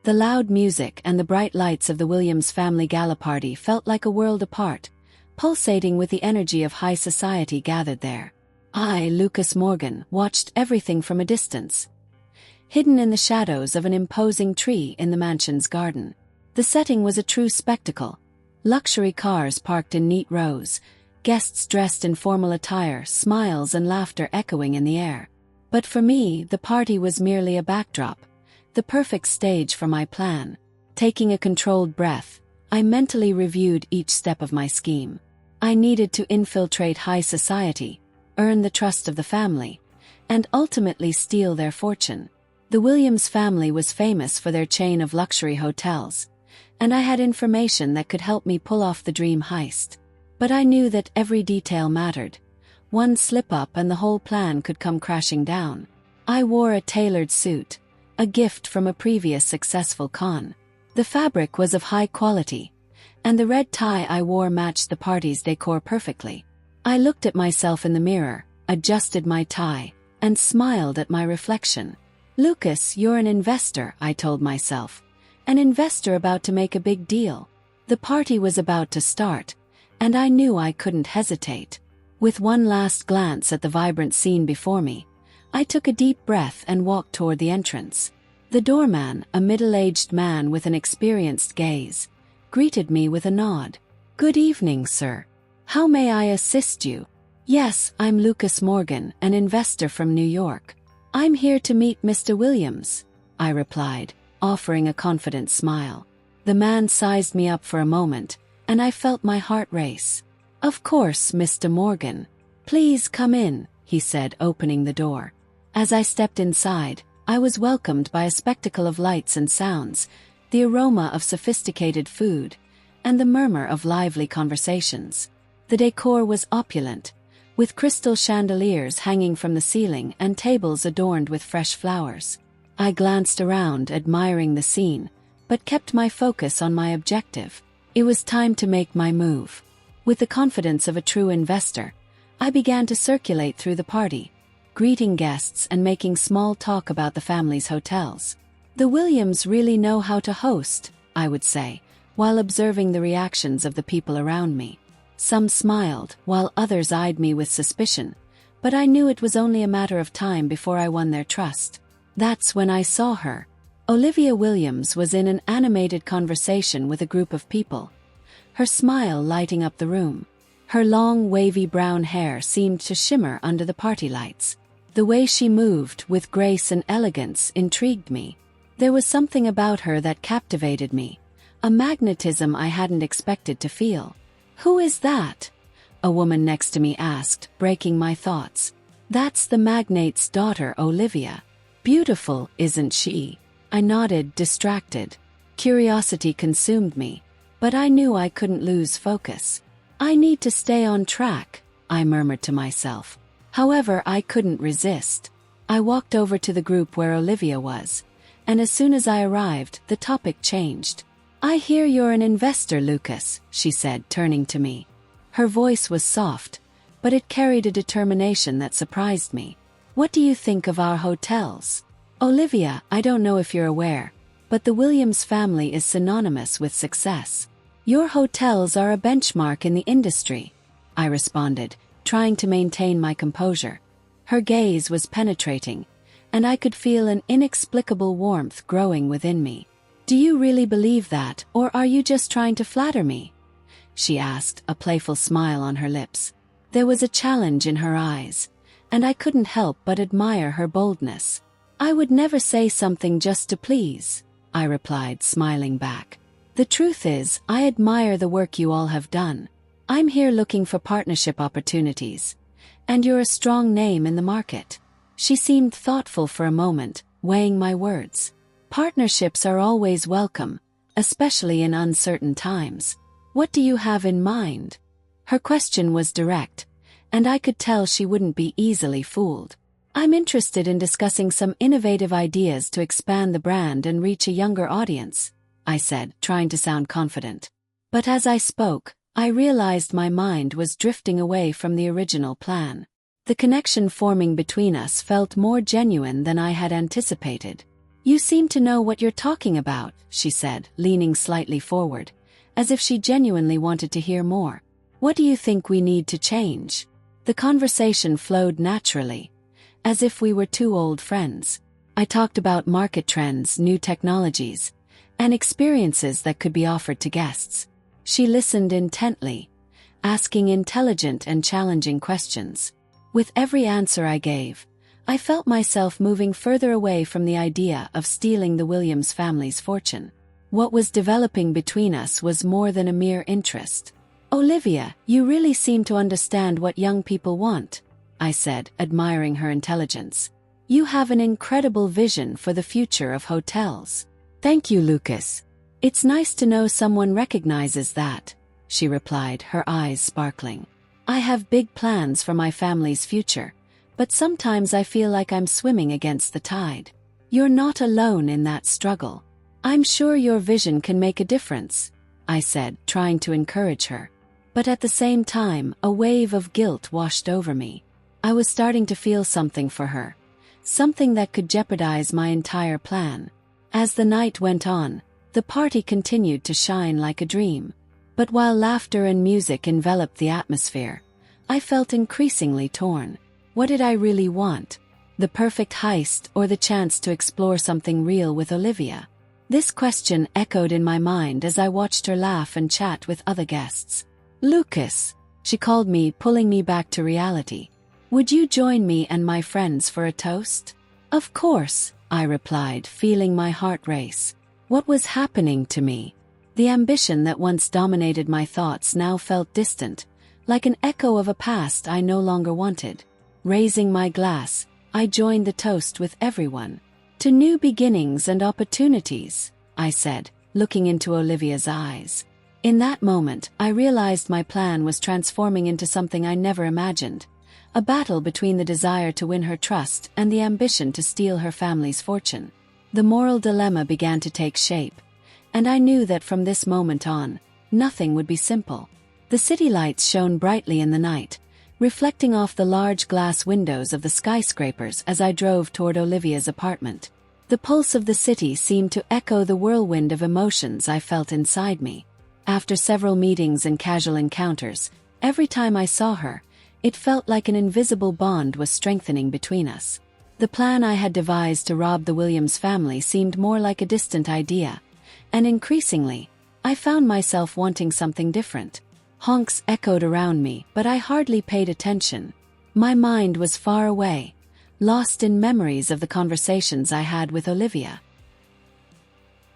The loud music and the bright lights of the Williams family gala party felt like a world apart, pulsating with the energy of high society gathered there. I, Lucas Morgan, watched everything from a distance, hidden in the shadows of an imposing tree in the mansion's garden. The setting was a true spectacle. Luxury cars parked in neat rows, guests dressed in formal attire, smiles and laughter echoing in the air. But for me, the party was merely a backdrop, the perfect stage for my plan. Taking a controlled breath, I mentally reviewed each step of my scheme. I needed to infiltrate high society, earn the trust of the family, and ultimately steal their fortune. The Williams family was famous for their chain of luxury hotels, and I had information that could help me pull off the dream heist. But I knew that every detail mattered. One slip-up and the whole plan could come crashing down. I wore a tailored suit, a gift from a previous successful con. The fabric was of high quality, and the red tie I wore matched the party's decor perfectly. I looked at myself in the mirror, adjusted my tie, and smiled at my reflection. "Lucas, you're an investor," I told myself. An investor about to make a big deal. The party was about to start, and I knew I couldn't hesitate. With one last glance at the vibrant scene before me, I took a deep breath and walked toward the entrance. The doorman, a middle-aged man with an experienced gaze, greeted me with a nod. "Good evening, sir. How may I assist you?" "Yes, I'm Lucas Morgan, an investor from New York. I'm here to meet Mr. Williams," I replied, offering a confident smile. The man sized me up for a moment, and I felt my heart race. "Of course, Mr. Morgan. Please come in," he said, opening the door. As I stepped inside, I was welcomed by a spectacle of lights and sounds, the aroma of sophisticated food, and the murmur of lively conversations. The decor was opulent, with crystal chandeliers hanging from the ceiling and tables adorned with fresh flowers. I glanced around, admiring the scene, but kept my focus on my objective. It was time to make my move. With the confidence of a true investor, I began to circulate through the party, greeting guests and making small talk about the family's hotels. "The Williams really know how to host," I would say, while observing the reactions of the people around me. Some smiled, while others eyed me with suspicion, but I knew it was only a matter of time before I won their trust. That's when I saw her. Olivia Williams was in an animated conversation with a group of people, her smile lighting up the room. Her long, wavy brown hair seemed to shimmer under the party lights. The way she moved with grace and elegance intrigued me. There was something about her that captivated me, a magnetism I hadn't expected to feel. "Who is that?" a woman next to me asked, breaking my thoughts. "That's the magnate's daughter, Olivia. Beautiful, isn't she?" I nodded, distracted. Curiosity consumed me, but I knew I couldn't lose focus. "I need to stay on track," I murmured to myself. However, I couldn't resist. I walked over to the group where Olivia was, and as soon as I arrived, the topic changed. "I hear you're an investor, Lucas," she said, turning to me. Her voice was soft, but it carried a determination that surprised me. "What do you think of our hotels?" "Olivia, I don't know if you're aware, but the Williams family is synonymous with success. Your hotels are a benchmark in the industry," I responded, trying to maintain my composure. Her gaze was penetrating, and I could feel an inexplicable warmth growing within me. "Do you really believe that, or are you just trying to flatter me?" she asked, a playful smile on her lips. There was a challenge in her eyes, and I couldn't help but admire her boldness. "I would never say something just to please," I replied, smiling back. "The truth is, I admire the work you all have done. I'm here looking for partnership opportunities, and you're a strong name in the market." She seemed thoughtful for a moment, weighing my words. "Partnerships are always welcome, especially in uncertain times. What do you have in mind?" Her question was direct, and I could tell she wouldn't be easily fooled. "I'm interested in discussing some innovative ideas to expand the brand and reach a younger audience," I said, trying to sound confident. But as I spoke, I realized my mind was drifting away from the original plan. The connection forming between us felt more genuine than I had anticipated. You seem to know what you're talking about, she said, leaning slightly forward, as if she genuinely wanted to hear more. What do you think we need to change? The conversation flowed naturally, as if we were two old friends. I talked about market trends, new technologies, and experiences that could be offered to guests. She listened intently, asking intelligent and challenging questions. With every answer I gave, I felt myself moving further away from the idea of stealing the Williams family's fortune. What was developing between us was more than a mere interest. Olivia, you really seem to understand what young people want, I said, admiring her intelligence. You have an incredible vision for the future of hotels. Thank you, Lucas. It's nice to know someone recognizes that, she replied, her eyes sparkling. I have big plans for my family's future, but sometimes I feel like I'm swimming against the tide. You're not alone in that struggle. I'm sure your vision can make a difference, I said, trying to encourage her. But at the same time, a wave of guilt washed over me. I was starting to feel something for her, something that could jeopardize my entire plan. As the night went on, the party continued to shine like a dream. But while laughter and music enveloped the atmosphere, I felt increasingly torn. What did I really want? The perfect heist or the chance to explore something real with Olivia? This question echoed in my mind as I watched her laugh and chat with other guests. Lucas, she called me, pulling me back to reality. Would you join me and my friends for a toast? Of course, I replied, feeling my heart race. What was happening to me? The ambition that once dominated my thoughts now felt distant, like an echo of a past I no longer wanted. Raising my glass, I joined the toast with everyone. To new beginnings and opportunities, I said, looking into Olivia's eyes. In that moment, I realized my plan was transforming into something I never imagined. A battle between the desire to win her trust and the ambition to steal her family's fortune. The moral dilemma began to take shape, and I knew that from this moment on, nothing would be simple. The city lights shone brightly in the night, reflecting off the large glass windows of the skyscrapers as I drove toward Olivia's apartment. The pulse of the city seemed to echo the whirlwind of emotions I felt inside me. After several meetings and casual encounters, every time I saw her, it felt like an invisible bond was strengthening between us. The plan I had devised to rob the Williams family seemed more like a distant idea, and increasingly, I found myself wanting something different. Honks echoed around me, but I hardly paid attention. My mind was far away, lost in memories of the conversations I had with Olivia.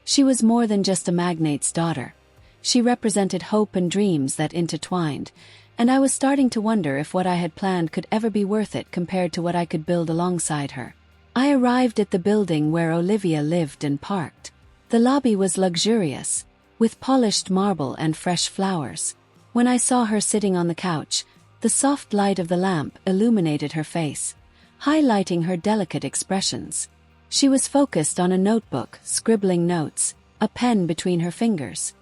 She was more than just a magnate's daughter. She represented hope and dreams that intertwined, and I was starting to wonder if what I had planned could ever be worth it compared to what I could build alongside her. I arrived at the building where Olivia lived and parked. The lobby was luxurious, with polished marble and fresh flowers. When I saw her sitting on the couch, the soft light of the lamp illuminated her face, highlighting her delicate expressions. She was focused on a notebook, scribbling notes, a pen between her fingers.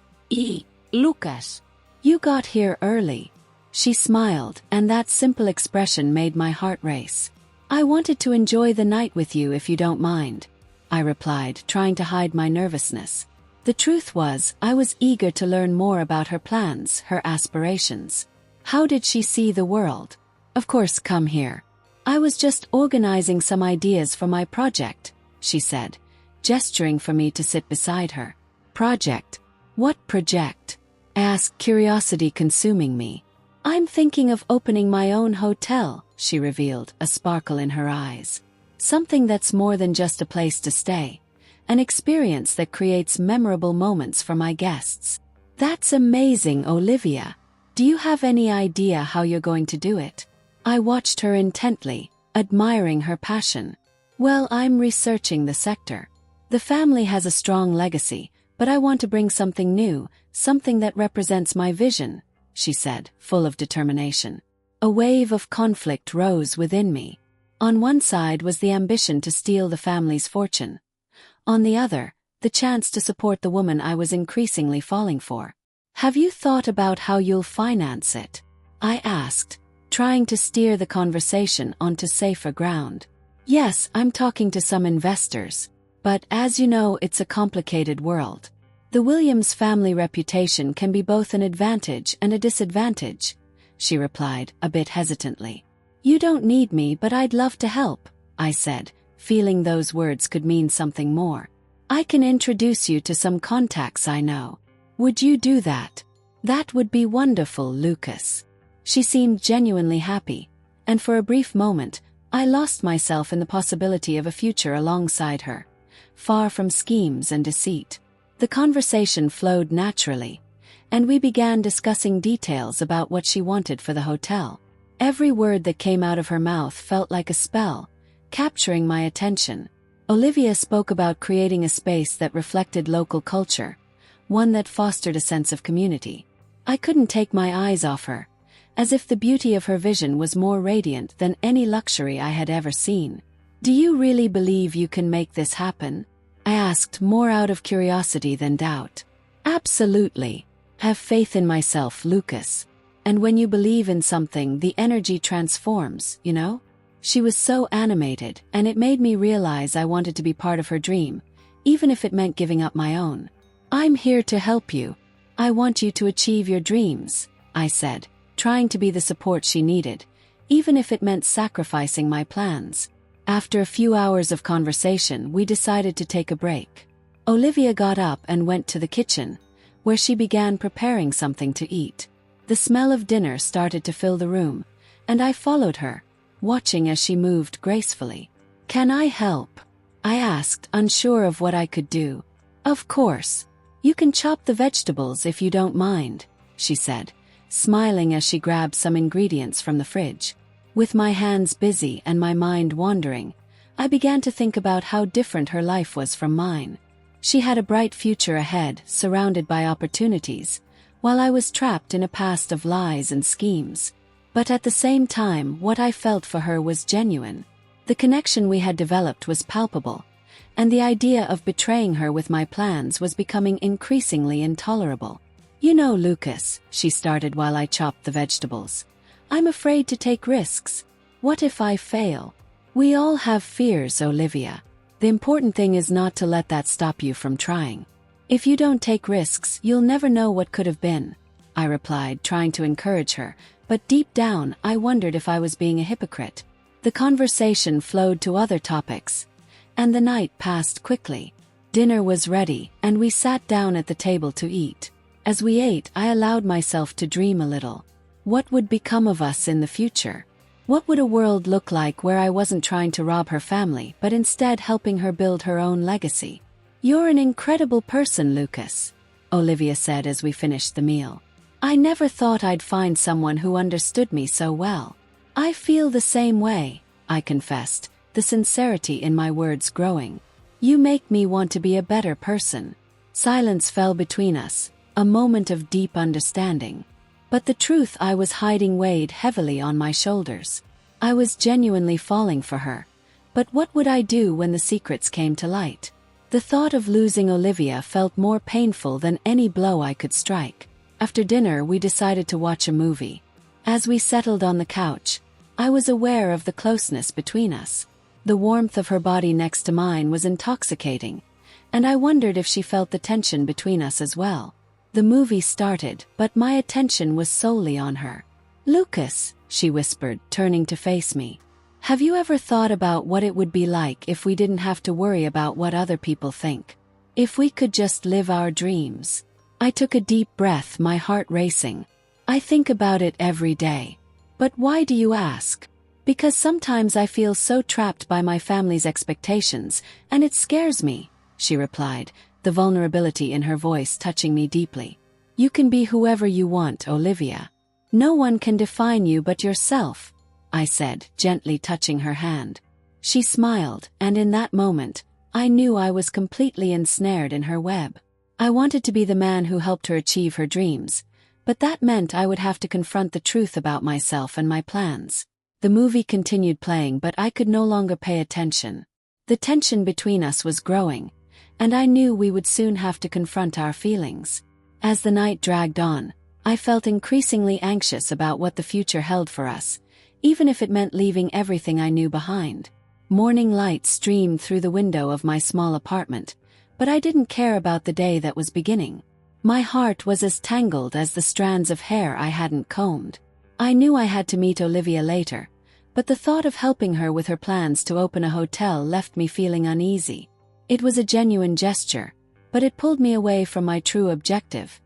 Lucas, you got here early. She smiled, and that simple expression made my heart race. I wanted to enjoy the night with you if you don't mind, I replied, trying to hide my nervousness. The truth was, I was eager to learn more about her plans, her aspirations. How did she see the world? Of course, come here. I was just organizing some ideas for my project, she said, gesturing for me to sit beside her. Project? What project? I asked, curiosity consuming me. I'm thinking of opening my own hotel, she revealed, a sparkle in her eyes. Something that's more than just a place to stay. An experience that creates memorable moments for my guests. That's amazing, Olivia. Do you have any idea how you're going to do it? I watched her intently, admiring her passion. Well, I'm researching the sector. The family has a strong legacy, but I want to bring something new, something that represents my vision, she said, full of determination. A wave of conflict rose within me. On one side was the ambition to steal the family's fortune. On the other, the chance to support the woman I was increasingly falling for. Have you thought about how you'll finance it? I asked, trying to steer the conversation onto safer ground. Yes, I'm talking to some investors. But as you know, it's a complicated world. The Williams family reputation can be both an advantage and a disadvantage, she replied, a bit hesitantly. You don't need me, but I'd love to help, I said, feeling those words could mean something more. I can introduce you to some contacts I know. Would you do that? That would be wonderful, Lucas. She seemed genuinely happy, and for a brief moment, I lost myself in the possibility of a future alongside her, far from schemes and deceit. The conversation flowed naturally, and we began discussing details about what she wanted for the hotel. Every word that came out of her mouth felt like a spell, capturing my attention. Olivia spoke about creating a space that reflected local culture, one that fostered a sense of community. I couldn't take my eyes off her, as if the beauty of her vision was more radiant than any luxury I had ever seen. Do you really believe you can make this happen? I asked, more out of curiosity than doubt. Absolutely. Have faith in myself, Lucas. And when you believe in something, the energy transforms, you know? She was so animated, and it made me realize I wanted to be part of her dream, even if it meant giving up my own. I'm here to help you. I want you to achieve your dreams, I said, trying to be the support she needed, even if it meant sacrificing my plans. After a few hours of conversation, we decided to take a break. Olivia got up and went to the kitchen, where she began preparing something to eat. The smell of dinner started to fill the room, and I followed her, watching as she moved gracefully. Can I help? I asked, unsure of what I could do. Of course. You can chop the vegetables if you don't mind, she said, smiling as she grabbed some ingredients from the fridge. With my hands busy and my mind wandering, I began to think about how different her life was from mine. She had a bright future ahead, surrounded by opportunities, while I was trapped in a past of lies and schemes. But at the same time, what I felt for her was genuine. The connection we had developed was palpable, and the idea of betraying her with my plans was becoming increasingly intolerable. You know, Lucas, she started while I chopped the vegetables. I'm afraid to take risks. What if I fail? We all have fears, Olivia. The important thing is not to let that stop you from trying. If you don't take risks, you'll never know what could have been, I replied, trying to encourage her, but deep down I wondered if I was being a hypocrite. The conversation flowed to other topics, and the night passed quickly. Dinner was ready, and we sat down at the table to eat. As we ate, I allowed myself to dream a little. What would become of us in the future? What would a world look like where I wasn't trying to rob her family, but instead helping her build her own legacy? You're an incredible person, Lucas, Olivia said as we finished the meal. I never thought I'd find someone who understood me so well. I feel the same way, I confessed, the sincerity in my words growing. You make me want to be a better person. Silence fell between us, a moment of deep understanding. But the truth I was hiding weighed heavily on my shoulders. I was genuinely falling for her. But what would I do when the secrets came to light? The thought of losing Olivia felt more painful than any blow I could strike. After dinner, we decided to watch a movie. As we settled on the couch, I was aware of the closeness between us. The warmth of her body next to mine was intoxicating, and I wondered if she felt the tension between us as well. The movie started, but my attention was solely on her. Lucas, she whispered, turning to face me. Have you ever thought about what it would be like if we didn't have to worry about what other people think? If we could just live our dreams? I took a deep breath, my heart racing. I think about it every day. But why do you ask? Because sometimes I feel so trapped by my family's expectations, and it scares me, she replied, the vulnerability in her voice touching me deeply. You can be whoever you want, Olivia. No one can define you but yourself, I said, gently touching her hand. She smiled, and in that moment, I knew I was completely ensnared in her web. I wanted to be the man who helped her achieve her dreams, but that meant I would have to confront the truth about myself and my plans. The movie continued playing, but I could no longer pay attention. The tension between us was growing, and I knew we would soon have to confront our feelings. As the night dragged on, I felt increasingly anxious about what the future held for us, even if it meant leaving everything I knew behind. Morning light streamed through the window of my small apartment, but I didn't care about the day that was beginning. My heart was as tangled as the strands of hair I hadn't combed. I knew I had to meet Olivia later, but the thought of helping her with her plans to open a hotel left me feeling uneasy. It was a genuine gesture, but it pulled me away from my true objective,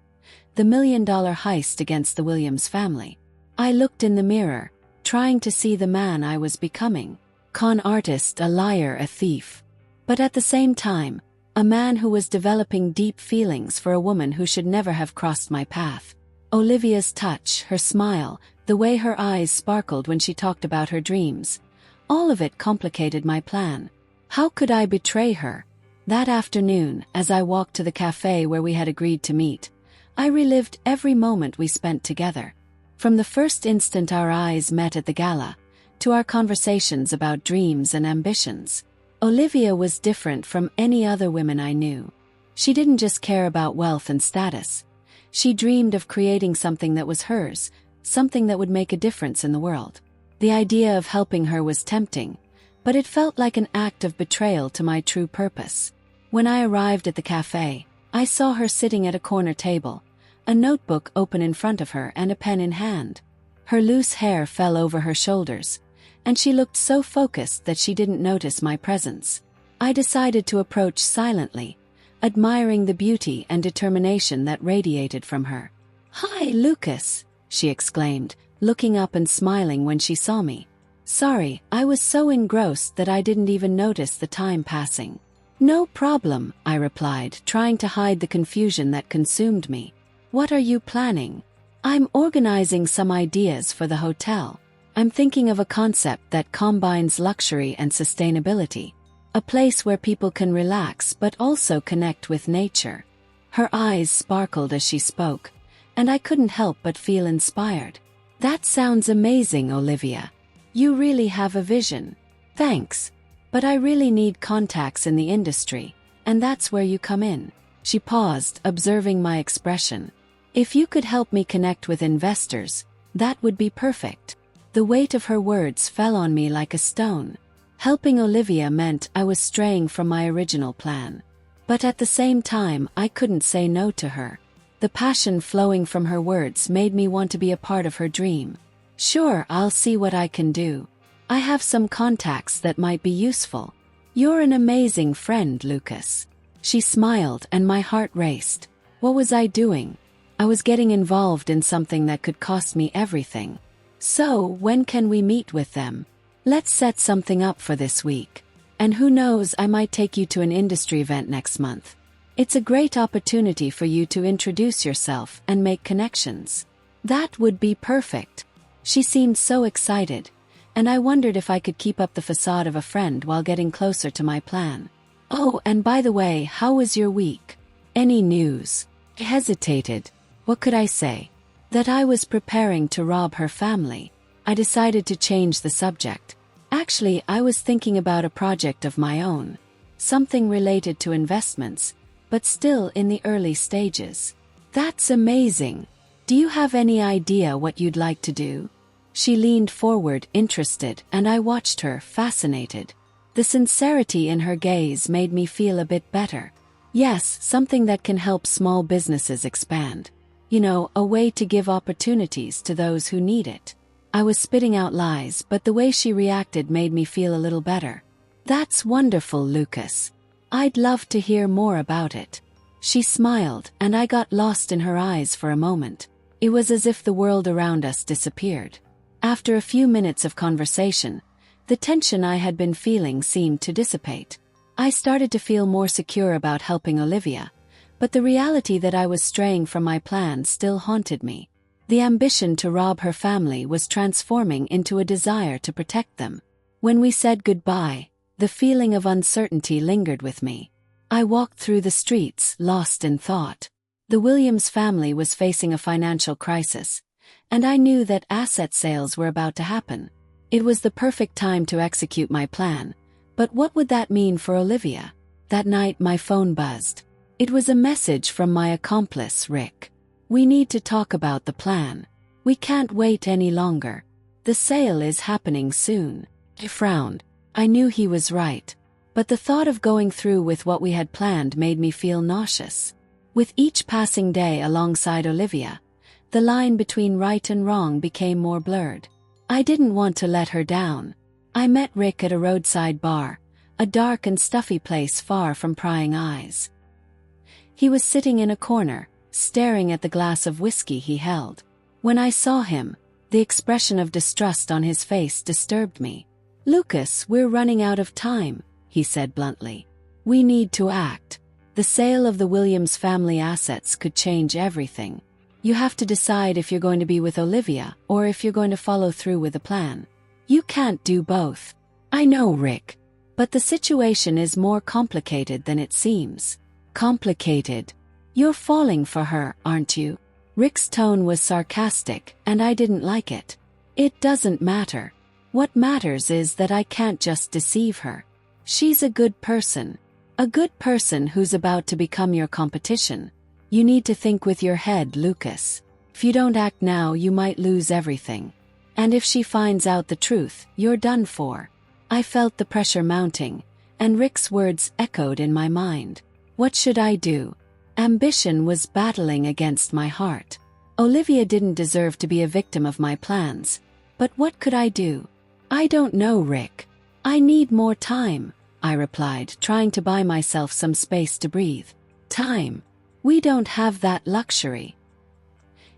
the million-dollar heist against the Williams family. I looked in the mirror, trying to see the man I was becoming. Con artist, a liar, a thief. But at the same time, a man who was developing deep feelings for a woman who should never have crossed my path. Olivia's touch, her smile, the way her eyes sparkled when she talked about her dreams, all of it complicated my plan. How could I betray her? That afternoon, as I walked to the cafe where we had agreed to meet, I relived every moment we spent together. From the first instant our eyes met at the gala, to our conversations about dreams and ambitions. Olivia was different from any other woman I knew. She didn't just care about wealth and status. She dreamed of creating something that was hers, something that would make a difference in the world. The idea of helping her was tempting, but it felt like an act of betrayal to my true purpose. When I arrived at the cafe, I saw her sitting at a corner table, a notebook open in front of her and a pen in hand. Her loose hair fell over her shoulders, and she looked so focused that she didn't notice my presence. I decided to approach silently, admiring the beauty and determination that radiated from her. "Hi, Lucas," she exclaimed, looking up and smiling when she saw me. "Sorry, I was so engrossed that I didn't even notice the time passing." "No problem," I replied, trying to hide the confusion that consumed me. "What are you planning?" "I'm organizing some ideas for the hotel. I'm thinking of a concept that combines luxury and sustainability. A place where people can relax but also connect with nature." Her eyes sparkled as she spoke, and I couldn't help but feel inspired. "That sounds amazing, Olivia. You really have a vision." "Thanks. But I really need contacts in the industry, and that's where you come in." She paused, observing my expression. "If you could help me connect with investors, that would be perfect." The weight of her words fell on me like a stone. Helping Olivia meant I was straying from my original plan. But at the same time, I couldn't say no to her. The passion flowing from her words made me want to be a part of her dream. "Sure, I'll see what I can do. I have some contacts that might be useful." "You're an amazing friend, Lucas." She smiled and my heart raced. What was I doing? I was getting involved in something that could cost me everything. "So, when can we meet with them?" "Let's set something up for this week. And who knows, I might take you to an industry event next month. It's a great opportunity for you to introduce yourself and make connections." "That would be perfect." She seemed so excited, and I wondered if I could keep up the facade of a friend while getting closer to my plan. "Oh, and by the way, how was your week? Any news?" I hesitated. What could I say? That I was preparing to rob her family. I decided to change the subject. "Actually, I was thinking about a project of my own. Something related to investments, but still in the early stages." "That's amazing. Do you have any idea what you'd like to do?" She leaned forward, interested, and I watched her, fascinated. The sincerity in her gaze made me feel a bit better. "Yes, something that can help small businesses expand. You know, a way to give opportunities to those who need it." I was spitting out lies, but the way she reacted made me feel a little better. "That's wonderful, Lucas. I'd love to hear more about it." She smiled, and I got lost in her eyes for a moment. It was as if the world around us disappeared. After a few minutes of conversation, the tension I had been feeling seemed to dissipate. I started to feel more secure about helping Olivia, but the reality that I was straying from my plan still haunted me. The ambition to rob her family was transforming into a desire to protect them. When we said goodbye, the feeling of uncertainty lingered with me. I walked through the streets, lost in thought. The Williams family was facing a financial crisis, and I knew that asset sales were about to happen. It was the perfect time to execute my plan, but what would that mean for Olivia? That night my phone buzzed. It was a message from my accomplice, Rick. "We need to talk about the plan. We can't wait any longer. The sale is happening soon." I frowned. I knew he was right. But the thought of going through with what we had planned made me feel nauseous. With each passing day alongside Olivia, the line between right and wrong became more blurred. I didn't want to let her down. I met Rick at a roadside bar, a dark and stuffy place far from prying eyes. He was sitting in a corner, staring at the glass of whiskey he held. When I saw him, the expression of distrust on his face disturbed me. "Lucas, we're running out of time," he said bluntly. "We need to act. The sale of the Williams family assets could change everything. You have to decide if you're going to be with Olivia or if you're going to follow through with the plan. You can't do both." "I know, Rick. But the situation is more complicated than it seems." "Complicated? You're falling for her, aren't you?" Rick's tone was sarcastic, and I didn't like it. "It doesn't matter. What matters is that I can't just deceive her. She's a good person. A good person who's about to become your competition. You need to think with your head, Lucas. If you don't act now, you might lose everything. And if she finds out the truth, you're done for." I felt the pressure mounting, and Rick's words echoed in my mind. What should I do? Ambition was battling against my heart. Olivia didn't deserve to be a victim of my plans. But what could I do? "I don't know, Rick. I need more time," I replied, trying to buy myself some space to breathe. "Time? We don't have that luxury."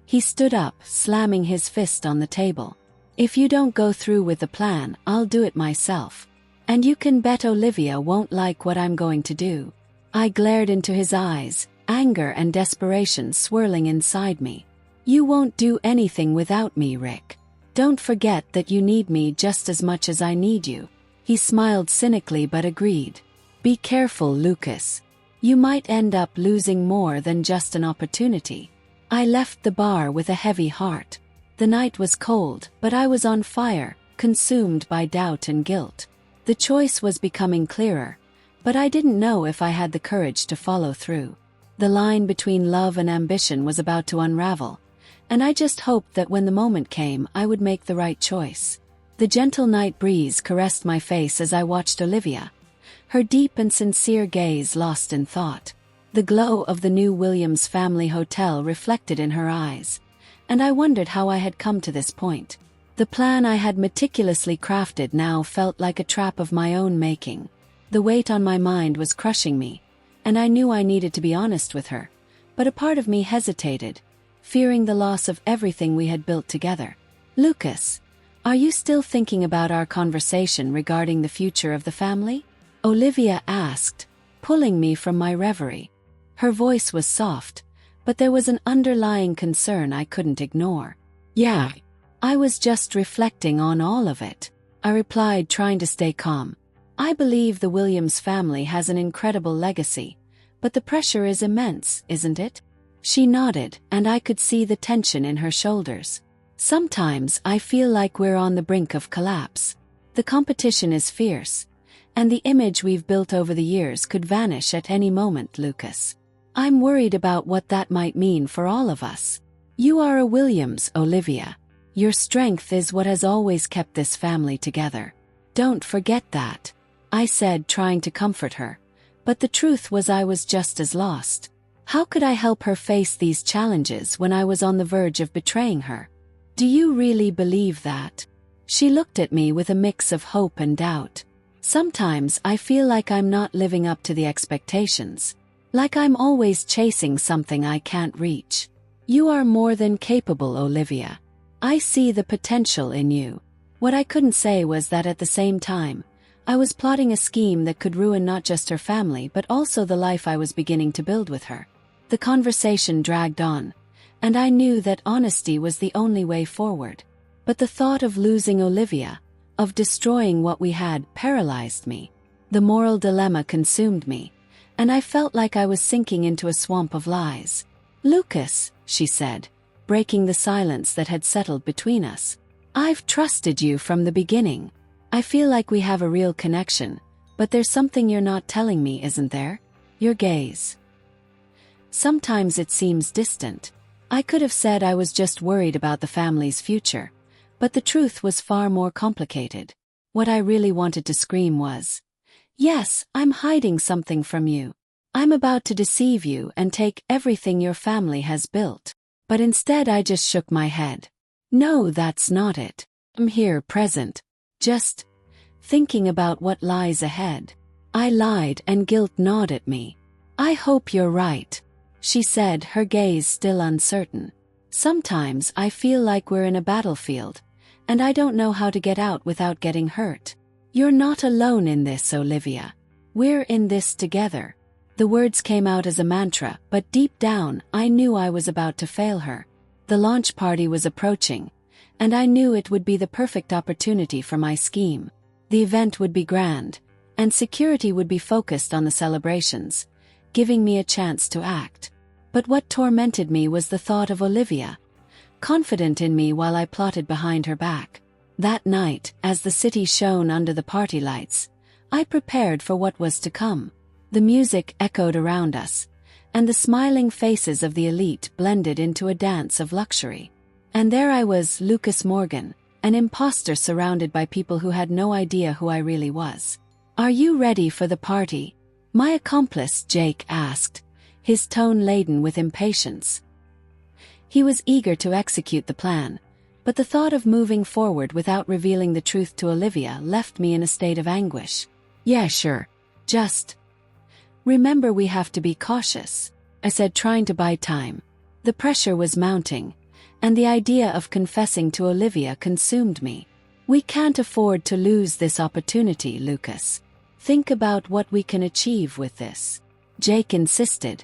He stood up, slamming his fist on the table. "If you don't go through with the plan, I'll do it myself. And you can bet Olivia won't like what I'm going to do." I glared into his eyes, anger and desperation swirling inside me. "You won't do anything without me, Rick. Don't forget that you need me just as much as I need you." He smiled cynically but agreed. "Be careful, Lucas. You might end up losing more than just an opportunity." I left the bar with a heavy heart. The night was cold, but I was on fire, consumed by doubt and guilt. The choice was becoming clearer, but I didn't know if I had the courage to follow through. The line between love and ambition was about to unravel, and I just hoped that when the moment came, I would make the right choice. The gentle night breeze caressed my face as I watched Olivia, her deep and sincere gaze lost in thought. The glow of the new Williams family hotel reflected in her eyes, and I wondered how I had come to this point. The plan I had meticulously crafted now felt like a trap of my own making. The weight on my mind was crushing me, and I knew I needed to be honest with her, but a part of me hesitated, fearing the loss of everything we had built together. "Lucas, are you still thinking about our conversation regarding the future of the family?" Olivia asked, pulling me from my reverie. Her voice was soft, but there was an underlying concern I couldn't ignore. "Yeah. I was just reflecting on all of it," I replied, trying to stay calm. "I believe the Williams family has an incredible legacy, but the pressure is immense, isn't it?" She nodded, and I could see the tension in her shoulders. "Sometimes I feel like we're on the brink of collapse. The competition is fierce, and the image we've built over the years could vanish at any moment, Lucas. I'm worried about what that might mean for all of us. You are a Williams, Olivia. Your strength is what has always kept this family together. Don't forget that," I said, trying to comfort her. But the truth was I was just as lost. How could I help her face these challenges when I was on the verge of betraying her? "Do you really believe that?" She looked at me with a mix of hope and doubt. "Sometimes I feel like I'm not living up to the expectations. Like I'm always chasing something I can't reach." "You are more than capable, Olivia. I see the potential in you." What I couldn't say was that at the same time, I was plotting a scheme that could ruin not just her family but also the life I was beginning to build with her. The conversation dragged on, and I knew that honesty was the only way forward. But the thought of losing Olivia, of destroying what we had, paralyzed me. The moral dilemma consumed me, and I felt like I was sinking into a swamp of lies. "Lucas," she said, breaking the silence that had settled between us. "I've trusted you from the beginning. I feel like we have a real connection, but there's something you're not telling me, isn't there? Your gaze. Sometimes it seems distant." I could have said I was just worried about the family's future, but the truth was far more complicated. What I really wanted to scream was, "Yes, I'm hiding something from you. I'm about to deceive you and take everything your family has built." But instead I just shook my head. No, that's not it. I'm here present. Just thinking about what lies ahead. I lied and guilt gnawed at me. "I hope you're right," she said, her gaze still uncertain. "Sometimes I feel like we're in a battlefield, and I don't know how to get out without getting hurt. You're not alone in this, Olivia. We're in this together." The words came out as a mantra, but deep down, I knew I was about to fail her. The launch party was approaching, and I knew it would be the perfect opportunity for my scheme. The event would be grand, and security would be focused on the celebrations, giving me a chance to act. But what tormented me was the thought of Olivia, confident in me while I plotted behind her back. That night, as the city shone under the party lights, I prepared for what was to come. The music echoed around us, and the smiling faces of the elite blended into a dance of luxury. And there I was, Lucas Morgan, an imposter surrounded by people who had no idea who I really was. "Are you ready for the party?" my accomplice Jake asked, his tone laden with impatience. He was eager to execute the plan, but the thought of moving forward without revealing the truth to Olivia left me in a state of anguish. "Yeah, sure. Just remember, we have to be cautious," I said, trying to buy time. The pressure was mounting, and the idea of confessing to Olivia consumed me. "We can't afford to lose this opportunity, Lucas. Think about what we can achieve with this," Jake insisted,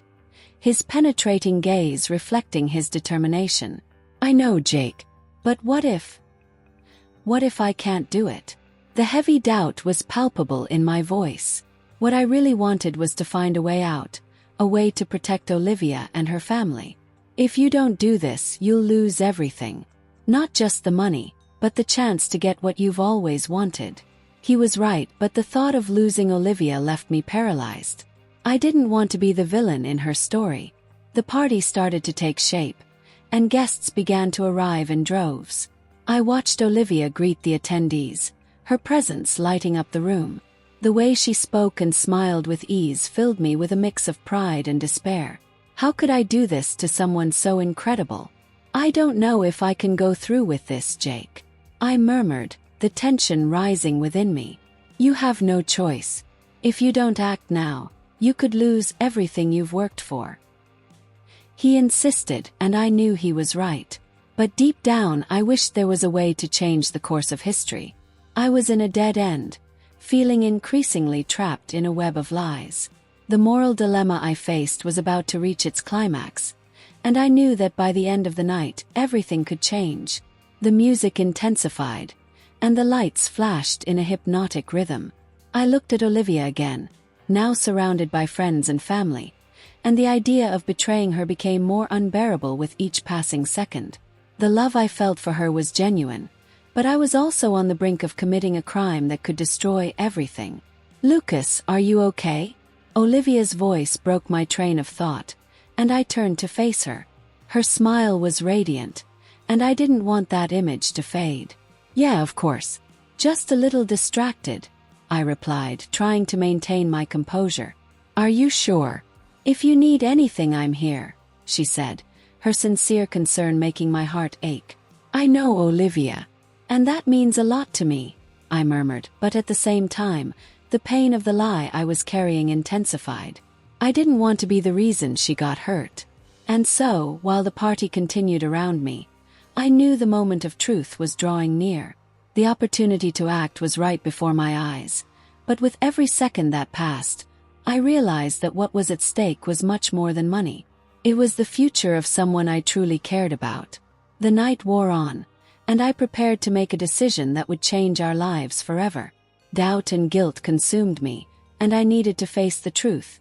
his penetrating gaze reflecting his determination. "I know, Jake, but what if? What if I can't do it?" The heavy doubt was palpable in my voice. What I really wanted was to find a way out, a way to protect Olivia and her family. "If you don't do this, you'll lose everything. Not just the money, but the chance to get what you've always wanted." He was right, but the thought of losing Olivia left me paralyzed. I didn't want to be the villain in her story. The party started to take shape, and guests began to arrive in droves. I watched Olivia greet the attendees, her presence lighting up the room. The way she spoke and smiled with ease filled me with a mix of pride and despair. How could I do this to someone so incredible? "I don't know if I can go through with this, Jake," I murmured, the tension rising within me. "You have no choice. If you don't act now, you could lose everything you've worked for." He insisted, and I knew he was right. But deep down, I wished there was a way to change the course of history. I was in a dead end, feeling increasingly trapped in a web of lies. The moral dilemma I faced was about to reach its climax, and I knew that by the end of the night, everything could change. The music intensified, and the lights flashed in a hypnotic rhythm. I looked at Olivia again, now surrounded by friends and family, and the idea of betraying her became more unbearable with each passing second. The love I felt for her was genuine, but I was also on the brink of committing a crime that could destroy everything. "Lucas, are you okay?" Olivia's voice broke my train of thought, and I turned to face her. Her smile was radiant, and I didn't want that image to fade. "Yeah, of course. Just a little distracted," I replied, trying to maintain my composure. "Are you sure? If you need anything, I'm here," she said, her sincere concern making my heart ache. "I know, Olivia. And that means a lot to me," I murmured, but at the same time, the pain of the lie I was carrying intensified. I didn't want to be the reason she got hurt. And so, while the party continued around me, I knew the moment of truth was drawing near. The opportunity to act was right before my eyes, but with every second that passed, I realized that what was at stake was much more than money. It was the future of someone I truly cared about. The night wore on, and I prepared to make a decision that would change our lives forever. Doubt and guilt consumed me, and I needed to face the truth.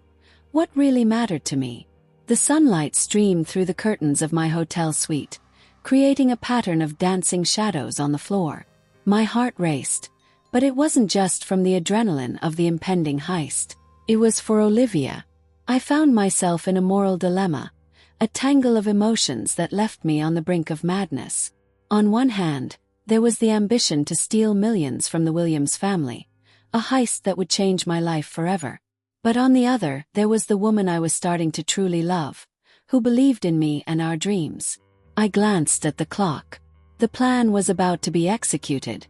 What really mattered to me? The sunlight streamed through the curtains of my hotel suite, creating a pattern of dancing shadows on the floor. My heart raced, but it wasn't just from the adrenaline of the impending heist. It was for Olivia. I found myself in a moral dilemma, a tangle of emotions that left me on the brink of madness. On one hand, There was the ambition to steal millions from the Williams family, a heist that would change my life forever. But on the other, there was the woman I was starting to truly love, who believed in me and our dreams. I glanced at the clock. The plan was about to be executed,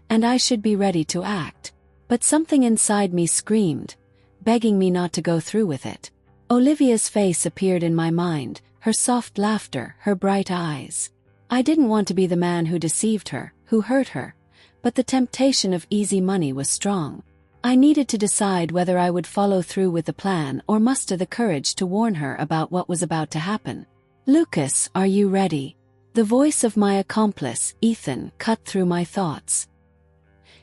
and I should be ready to act. But something inside me screamed, begging me not to go through with it. Olivia's face appeared in my mind, her soft laughter, her bright eyes. I didn't want to be the man who deceived her, who hurt her, but the temptation of easy money was strong. I needed to decide whether I would follow through with the plan or muster the courage to warn her about what was about to happen. "Lucas, are you ready?" The voice of my accomplice, Ethan, cut through my thoughts.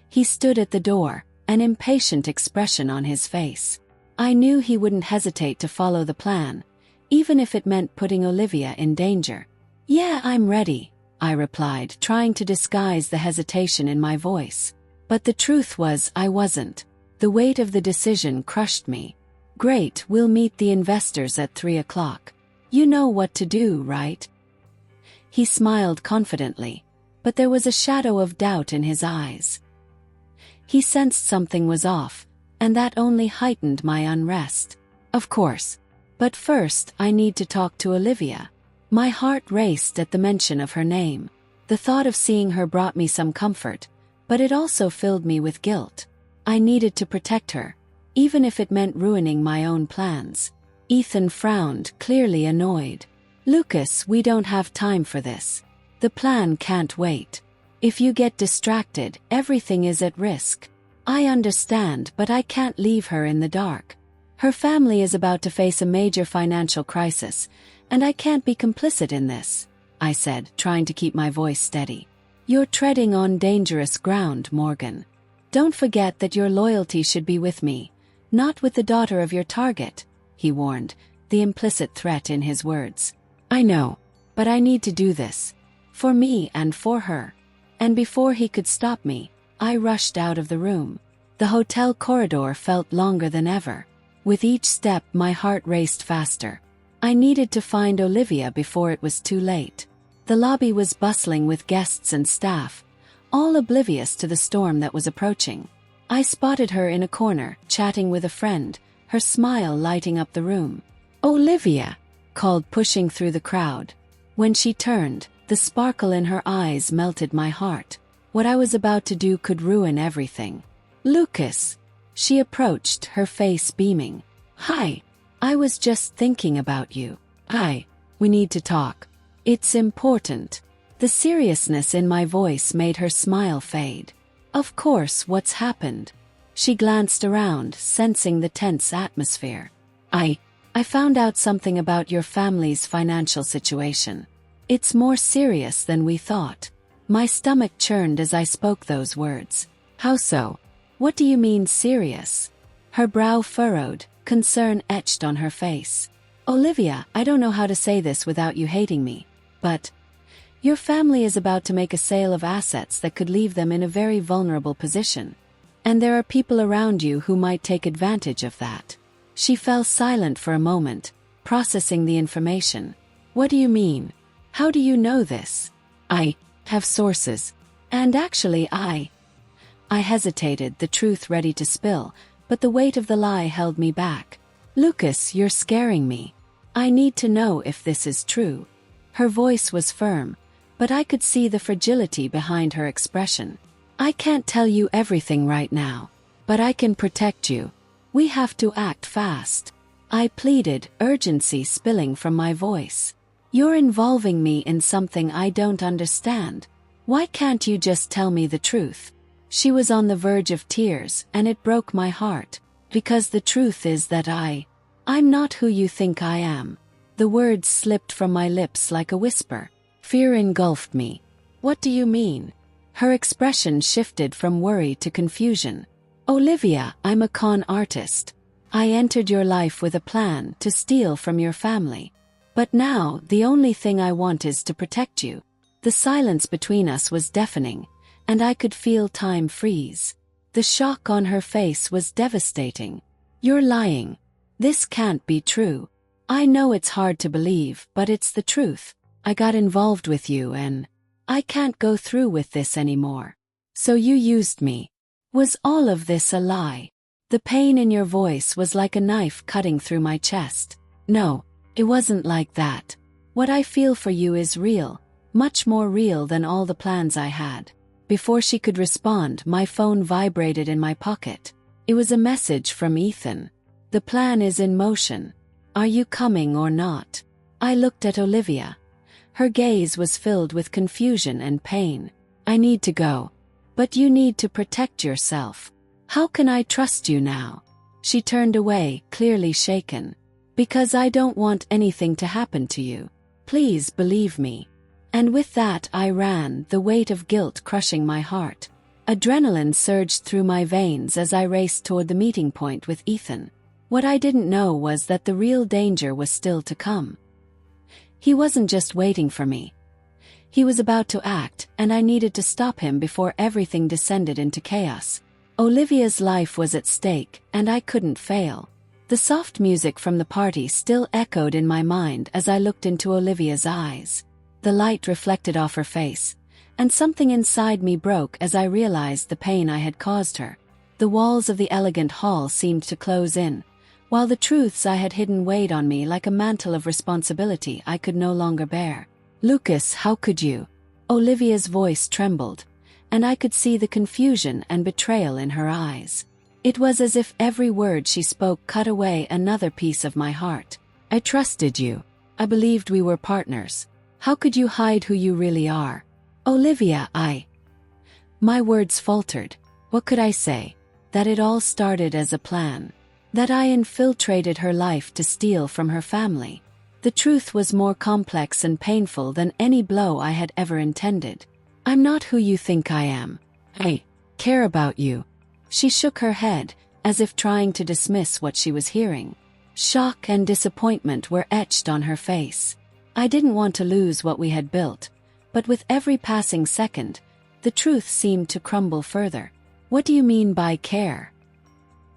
He stood at the door, an impatient expression on his face. I knew he wouldn't hesitate to follow the plan, even if it meant putting Olivia in danger. "Yeah, I'm ready," I replied, trying to disguise the hesitation in my voice. But the truth was, I wasn't. The weight of the decision crushed me. "Great, we'll meet the investors at 3 o'clock. You know what to do, right?" He smiled confidently, but there was a shadow of doubt in his eyes. He sensed something was off, and that only heightened my unrest. "Of course. But first, I need to talk to Olivia." My heart raced at the mention of her name. The thought of seeing her brought me some comfort, but it also filled me with guilt. I needed to protect her, even if it meant ruining my own plans. Ethan frowned, clearly annoyed. "Lucas, we don't have time for this. The plan can't wait. If you get distracted, everything is at risk." "I understand, but I can't leave her in the dark. Her family is about to face a major financial crisis, and I can't be complicit in this," I said, trying to keep my voice steady. "You're treading on dangerous ground, Morgan. Don't forget that your loyalty should be with me, not with the daughter of your target," he warned, the implicit threat in his words. "I know, but I need to do this. For me and for her." And before he could stop me, I rushed out of the room. The hotel corridor felt longer than ever. With each step, my heart raced faster. I needed to find Olivia before it was too late. The lobby was bustling with guests and staff, all oblivious to the storm that was approaching. I spotted her in a corner, chatting with a friend, her smile lighting up the room. "Olivia!" called, pushing through the crowd. When she turned, the sparkle in her eyes melted my heart. What I was about to do could ruin everything. "Lucas!" She approached, her face beaming. "Hi! I was just thinking about you. Hi! We need to talk. It's important." The seriousness in my voice made her smile fade. "Of course, what's happened?" She glanced around, sensing the tense atmosphere. I found out something about your family's financial situation. It's more serious than we thought." My stomach churned as I spoke those words. "How so? What do you mean serious?" Her brow furrowed, concern etched on her face. "Olivia, I don't know how to say this without you hating me, but your family is about to make a sale of assets that could leave them in a very vulnerable position. And there are people around you who might take advantage of that." She fell silent for a moment, processing the information. "What do you mean? How do you know this?" "I have sources. And actually I hesitated, the truth ready to spill, but the weight of the lie held me back. "Lucas, you're scaring me. I need to know if this is true." Her voice was firm, but I could see the fragility behind her expression. "I can't tell you everything right now, but I can protect you. We have to act fast." I pleaded, urgency spilling from my voice. "You're involving me in something I don't understand. Why can't you just tell me the truth?" She was on the verge of tears, and it broke my heart. "Because the truth is that I'm not who you think I am." The words slipped from my lips like a whisper. Fear engulfed me. "What do you mean?" Her expression shifted from worry to confusion. "Olivia, I'm a con artist. I entered your life with a plan to steal from your family. But now, the only thing I want is to protect you." The silence between us was deafening, and I could feel time freeze. The shock on her face was devastating. "You're lying. This can't be true." "I know it's hard to believe, but it's the truth. I got involved with you and I can't go through with this anymore. So you used me. Was all of this a lie? The pain in your voice was like a knife cutting through my chest. No, it wasn't like that. What I feel for you is real, much more real than all the plans I had. Before she could respond, my phone vibrated in my pocket. It was a message from Ethan. The plan is in motion. Are you coming or not? I looked at Olivia. Her gaze was filled with confusion and pain. I need to go. But you need to protect yourself. How can I trust you now? She turned away, clearly shaken. Because I don't want anything to happen to you. Please believe me. And with that I ran, the weight of guilt crushing my heart. Adrenaline surged through my veins as I raced toward the meeting point with Ethan. What I didn't know was that the real danger was still to come. He wasn't just waiting for me. He was about to act, and I needed to stop him before everything descended into chaos. Olivia's life was at stake, and I couldn't fail. The soft music from the party still echoed in my mind as I looked into Olivia's eyes. The light reflected off her face, and something inside me broke as I realized the pain I had caused her. The walls of the elegant hall seemed to close in, while the truths I had hidden weighed on me like a mantle of responsibility I could no longer bear. Lucas, how could you? Olivia's voice trembled, and I could see the confusion and betrayal in her eyes. It was as if every word she spoke cut away another piece of my heart. I trusted you. I believed we were partners. How could you hide who you really are? Olivia, My words faltered. What could I say? That it all started as a plan. That I infiltrated her life to steal from her family. The truth was more complex and painful than any blow I had ever intended. I'm not who you think I am. I care about you. She shook her head, as if trying to dismiss what she was hearing. Shock and disappointment were etched on her face. I didn't want to lose what we had built, but with every passing second, the truth seemed to crumble further. What do you mean by care?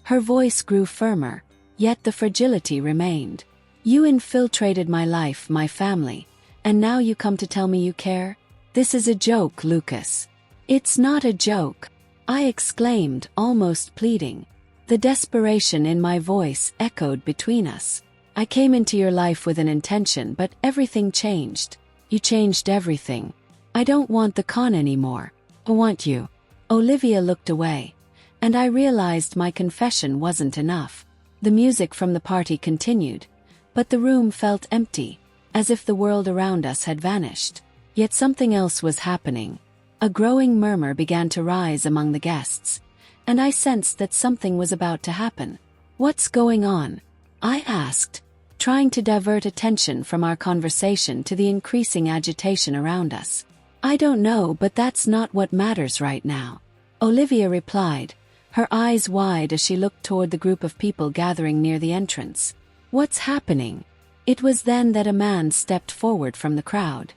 Her voice grew firmer, yet the fragility remained. You infiltrated my life, my family, and now you come to tell me you care? This is a joke, Lucas. It's not a joke, I exclaimed, almost pleading. The desperation in my voice echoed between us. I came into your life with an intention, but everything changed. You changed everything. I don't want the con anymore. I want you. Olivia looked away, and I realized my confession wasn't enough. The music from the party continued, but the room felt empty, as if the world around us had vanished. Yet something else was happening. A growing murmur began to rise among the guests, and I sensed that something was about to happen. What's going on? I asked, trying to divert attention from our conversation to the increasing agitation around us. I don't know, but that's not what matters right now, Olivia replied, her eyes wide as she looked toward the group of people gathering near the entrance. What's happening? It was then that a man stepped forward from the crowd.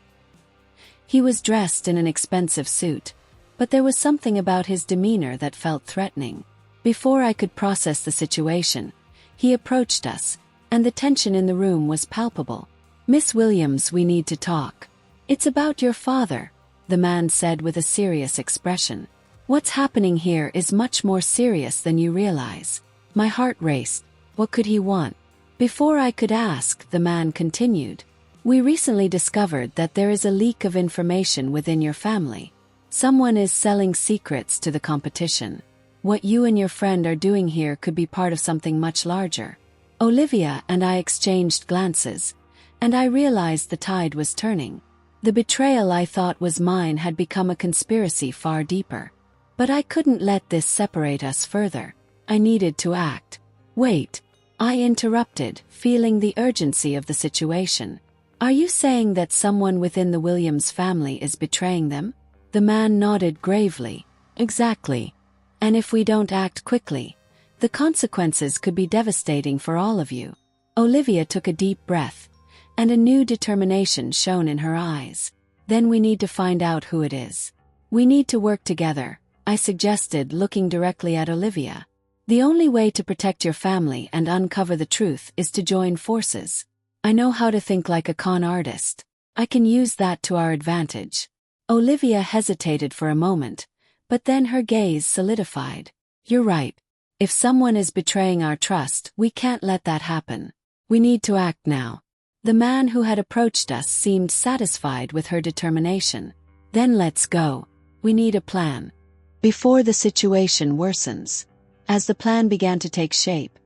He was dressed in an expensive suit, but there was something about his demeanor that felt threatening. Before I could process the situation, he approached us, and the tension in the room was palpable. Miss Williams, we need to talk. It's about your father, the man said with a serious expression. What's happening here is much more serious than you realize. My heart raced. What could he want? Before I could ask, the man continued. We recently discovered that there is a leak of information within your family. Someone is selling secrets to the competition. What you and your friend are doing here could be part of something much larger. Olivia and I exchanged glances, and I realized the tide was turning. The betrayal I thought was mine had become a conspiracy far deeper. But I couldn't let this separate us further. I needed to act. Wait, I interrupted, feeling the urgency of the situation. Are you saying that someone within the Williams family is betraying them? The man nodded gravely. Exactly. And if we don't act quickly, the consequences could be devastating for all of you. Olivia took a deep breath, and a new determination shone in her eyes. Then we need to find out who it is. We need to work together, I suggested, looking directly at Olivia. The only way to protect your family and uncover the truth is to join forces. I know how to think like a con artist. I can use that to our advantage. Olivia hesitated for a moment, but then her gaze solidified. You're right. If someone is betraying our trust, we can't let that happen. We need to act now. The man who had approached us seemed satisfied with her determination. Then let's go. We need a plan. Before the situation worsens. As the plan began to take shape,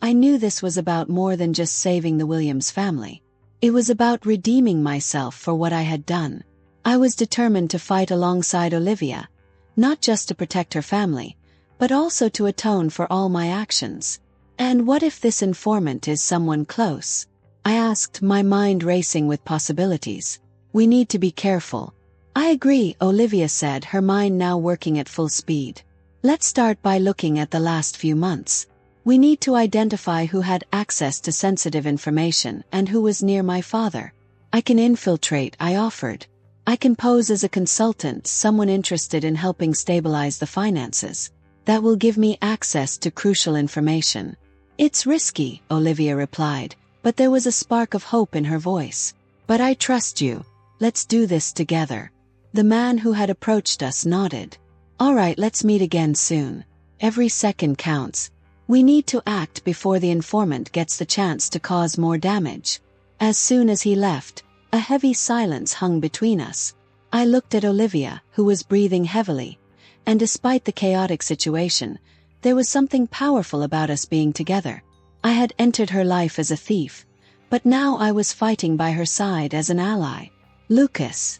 I knew this was about more than just saving the Williams family. It was about redeeming myself for what I had done. I was determined to fight alongside Olivia, not just to protect her family, but also to atone for all my actions. And what if this informant is someone close? I asked, my mind racing with possibilities. We need to be careful. I agree, Olivia said, her mind now working at full speed. Let's start by looking at the last few months. We need to identify who had access to sensitive information and who was near my father. I can infiltrate, I offered. I can pose as a consultant, someone interested in helping stabilize the finances. That will give me access to crucial information. It's risky, Olivia replied, but there was a spark of hope in her voice. But I trust you. Let's do this together. The man who had approached us nodded. All right, let's meet again soon. Every second counts. We need to act before the informant gets the chance to cause more damage. As soon as he left, a heavy silence hung between us. I looked at Olivia, who was breathing heavily, and despite the chaotic situation, there was something powerful about us being together. I had entered her life as a thief, but now I was fighting by her side as an ally. Lucas.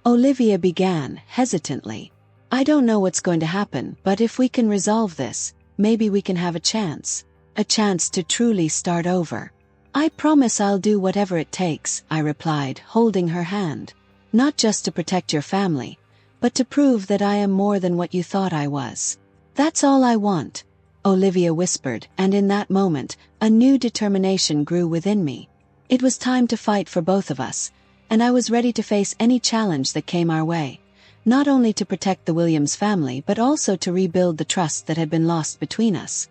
Olivia began, hesitantly. I don't know what's going to happen, but if we can resolve this, maybe we can have a chance. A chance to truly start over. I promise I'll do whatever it takes, I replied, holding her hand. Not just to protect your family, but to prove that I am more than what you thought I was. That's all I want, Olivia whispered, and in that moment, a new determination grew within me. It was time to fight for both of us, and I was ready to face any challenge that came our way, not only to protect the Williams family but also to rebuild the trust that had been lost between us.